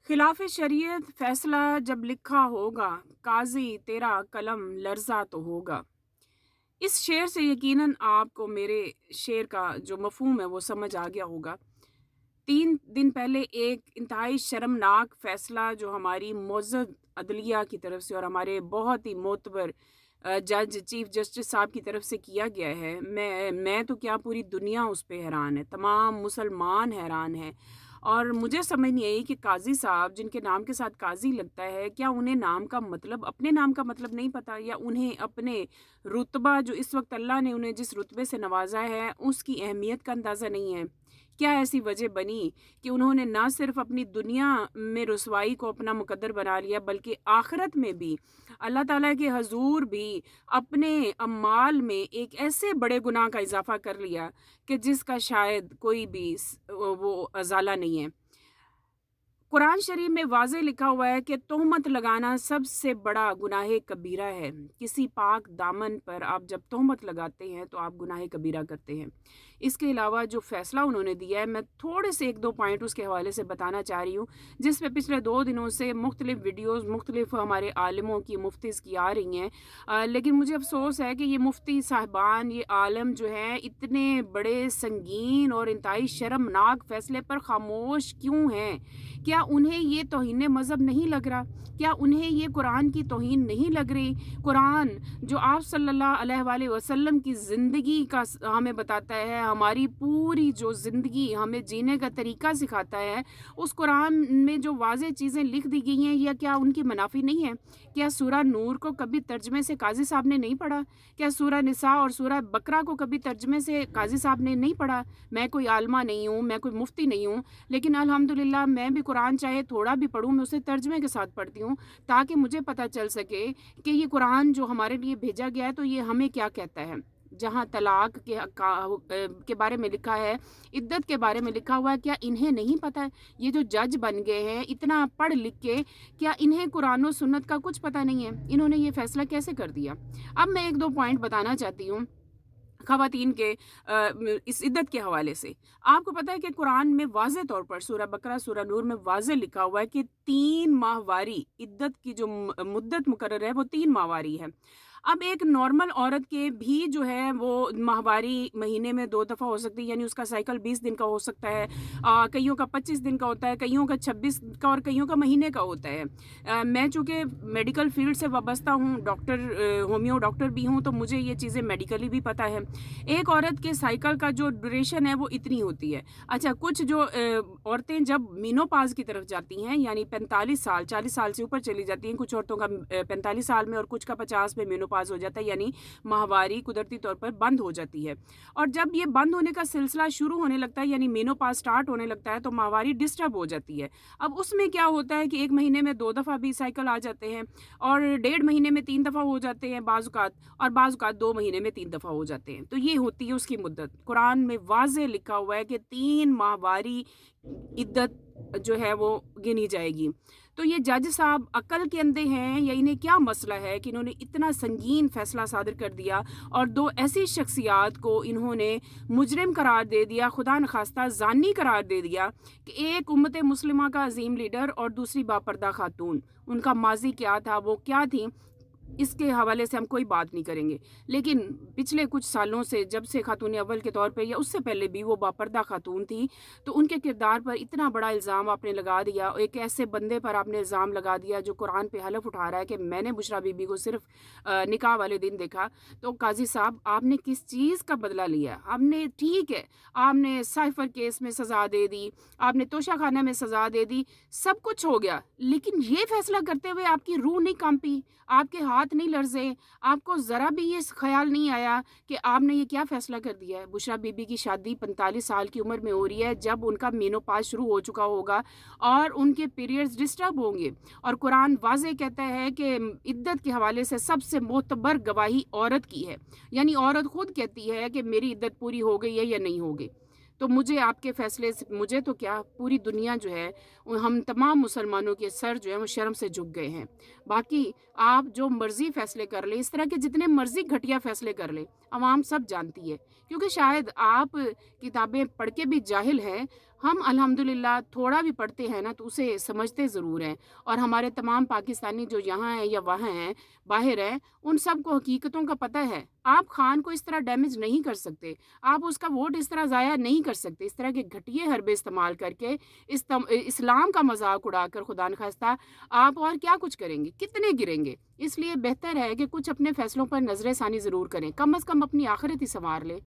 खिलाफ शरीयत फैसला जब लिखा होगा, काजी तेरा कलम लर्जा तो होगा। इस शेर से यकीनन आपको मेरे शेर का जो मफहूम है वो समझ आ गया होगा। 3 दिन पहले एक इंतहाई शर्मनाक फैसला जो हमारी मोअज़्ज़ज़ अदलिया की तरफ से और हमारे बहुत ही मोतबर जज चीफ जस्टिस साहब की तरफ से किया गया है। मैं तो क्या, पूरी दुनिया उस पे हैरान है, तमाम मुसलमान हैरान हैं। और मुझे समझ नहीं आई कि काज़ी साहब जिनके नाम के साथ काज़ी लगता है, क्या उन्हें नाम का मतलब, अपने नाम का मतलब नहीं पता, या उन्हें अपने रुतबा जो इस वक्त अल्लाह ने उन्हें जिस रुतबे से नवाजा है उसकी अहमियत का अंदाज़ा नहीं है। क्या ऐसी वजह बनी कि उन्होंने ना सिर्फ अपनी दुनिया में रुसवाई को अपना मुकद्दर बना लिया, बल्कि आखिरत में भी अल्लाह ताला के हजूर भी अपने अम्माल में एक ऐसे बड़े गुनाह का इजाफा कर लिया कि जिसका शायद कोई भी वो अजाला नहीं है। कुरान शरीफ में वाज़े लिखा हुआ है कि तोहमत लगाना सबसे बड़ा गुनाह कबीरा है। किसी पाक दामन पर आप जब तोहमत लगाते हैं तो आप गुनाह कबीरा करते हैं। इसके अलावा जो फ़ैसला उन्होंने दिया है, मैं थोड़े से 1-2 पॉइंट उसके हवाले से बताना चाह रही हूँ, जिसमें पिछले 2 दिनों से मुख्तलिफ़ वीडियोज़ मुख्तलिफ़ हमारे आलिमों की, मुफ्तीज़ की आ रही हैं। लेकिन मुझे अफ़सोस है कि ये मुफ्ती साहिबान, ये आलम जो हैं, इतने बड़े संगीन और इंतहाई शर्मनाक फ़ैसले पर ख़ामोश क्यों हैं? क्या उन्हें ये तौहीन मज़हब नहीं लग रहा? क्या उन्हें ये कुरान की तौहीन नहीं लग रही? कुरान जो आप सल्लल्लाहु अलैहि वसल्लम की ज़िंदगी का हमें बताता है, हमारी पूरी जो ज़िंदगी हमें जीने का तरीका सिखाता है, उस कुरान में जो वाज़ेह चीज़ें लिख दी गई हैं, या क्या उनकी मनाफ़ी नहीं है? क्या सूरह नूर को कभी तर्जमे से काज़ी साहब ने नहीं पढ़ा? क्या सूरह निसा और सूरह बकरा को कभी तर्जमे से काज़ी साहब ने नहीं पढ़ा? मैं कोई आलिमा नहीं हूँ, मैं कोई मुफ्ती नहीं हूँ, लेकिन अल्हम्दुलिल्लाह मैं भी कुरान चाहे थोड़ा भी पढ़ूँ, मैं उसे तर्जमे के साथ पढ़ती हूँ, ताकि मुझे पता चल सके कि ये कुरान जो हमारे लिए भेजा गया है तो ये हमें क्या कहता है। जहाँ तलाक के बारे में लिखा है, इद्दत के बारे में लिखा हुआ है, क्या इन्हें नहीं पता है? ये जो जज बन गए हैं इतना पढ़ लिख के, क्या इन्हें कुरान और सुन्नत का कुछ पता नहीं है? इन्होंने ये फैसला कैसे कर दिया? अब मैं 1-2 पॉइंट बताना चाहती हूँ ख़वातीन के इस इद्दत के हवाले से। आपको पता है कि कुरान में वाज़ेह तौर पर सूरह बकरा, सूरह नूर में वाज़ेह लिखा हुआ है कि 3 माहवारी इद्दत की जो मुद्दत मुकर्रर है वो 3 माहवारी है। अब एक नॉर्मल औरत के भी जो है वो माहवारी महीने में 2 दफ़ा हो सकती है, यानी उसका साइकिल 20 दिन का हो सकता है। कइयों का 25 दिन का होता है, कइयों का 26 का और कइयों का महीने का होता है। मैं चूँकि मेडिकल फ़ील्ड से वाबस्ता हूँ, होमियो डॉक्टर भी हूँ, तो मुझे ये चीज़ें मेडिकली भी पता है। एक औरत के साइकिल का जो ड्यूरेशन है वो इतनी होती है। अच्छा, कुछ जो औरतें जब मेनोपॉज़ की तरफ जाती हैं, यानी 45 साल, 40 साल से ऊपर चली जाती हैं, कुछ औरतों का 45 साल में और कुछ का 50 में मेनोपॉज़ हो जाता है, यानी माहवारी कुदरती तौर पर बंद हो जाती है। और जब ये बंद होने का सिलसिला शुरू होने लगता है, यानी मेनोपॉज़ स्टार्ट होने लगता है, तो माहवारी डिस्टर्ब हो जाती है। अब उसमें क्या होता है कि 1 महीने में 2 दफ़ा भी साइकिल आ जाते हैं, और 1.5 महीने में 3 दफ़ा हो जाते हैं बाज़-औक़ात, और बाज़-औक़ात 2 महीने में 3 दफ़ा हो जाते हैं। तो ये होती है उसकी मुद्दत। कुरान में वाज़ेह लिखा हुआ है कि 3 माहवारी इद्दत जो है वो गिनी जाएगी। तो ये जज साहब अक्ल के अंधे हैं, या इन्हें क्या मसला है कि इन्होंने इतना संगीन फ़ैसला सादर कर दिया और 2 ऐसी शख्सियात को इन्होंने मुजरिम करार दे दिया, खुदा न खास्ता ज़ानी करार दे दिया, कि एक उम्मत मुस्लिमा का अज़ीम लीडर और दूसरी बापर्दा खातून। उनका माज़ी क्या था, वो क्या थी, इसके हवाले से हम कोई बात नहीं करेंगे। लेकिन पिछले कुछ सालों से, जब से खातून अव्वल के तौर पे या उससे पहले भी वो बापर्दा खातून थी, तो उनके किरदार पर इतना बड़ा इल्ज़ाम आपने लगा दिया, एक ऐसे बंदे पर आपने इल्ज़ाम लगा दिया जो कुरान पे हलफ़ उठा रहा है कि मैंने बुशरा बीबी को सिर्फ़ निकाह वाले दिन देखा। तो काज़ी साहब, आपने किस चीज़ का बदला लिया? आपने, ठीक है, आपने साइफ़र केस में सज़ा दे दी, आपने तोशाखाना में सज़ा दे दी, सब कुछ हो गया, लेकिन ये फ़ैसला करते हुए आपकी रूह नहीं काँपी, आपके हाथ नहीं लर्ज़े, आपको ज़रा भी ये ख़याल नहीं आया कि आपने ये क्या फ़ैसला कर दिया है? बुशरा बीबी की शादी 45 साल की उम्र में हो रही है, जब उनका मेनोपॉज़ शुरू हो चुका होगा और उनके पीरियड्स डिस्टर्ब होंगे, और कुरान वाज़ेह कहता है कि इद्दत के हवाले से सबसे मोतबर गवाही औरत की है, यानी औरत खुद कहती है कि मेरी इद्दत पूरी हो गई है या नहीं हो गई। तो मुझे आपके फ़ैसले से, मुझे तो क्या, पूरी दुनिया जो है, हम तमाम मुसलमानों के सर जो हैं वो शर्म से झुक गए हैं। बाकी आप जो मर्ज़ी फ़ैसले कर लें, इस तरह के जितने मर्ज़ी घटिया फ़ैसले कर लें, अवाम सब जानती है, क्योंकि शायद आप किताबें पढ़ के भी जाहिल हैं, ہم الحمدللہ تھوڑا بھی پڑھتے ہیں نا تو اسے سمجھتے ضرور ہیں، اور ہمارے تمام پاکستانی جو یہاں ہیں یا وہاں ہیں، باہر ہیں، ان سب کو حقیقتوں کا پتہ ہے۔ آپ خان کو اس طرح ڈیمیج نہیں کر سکتے، آپ اس کا ووٹ اس طرح ضائع نہیں کر سکتے، اس طرح کے گھٹیے حربے استعمال کر کے، اسلام کا مذاق اڑا کر خدا نخواستہ آپ اور کیا کچھ کریں گے، کتنے گریں گے۔ اس لیے بہتر ہے کہ کچھ اپنے فیصلوں پر نظر ثانی ضرور کریں، کم از کم اپنی آخرت ہی سنوار لیں۔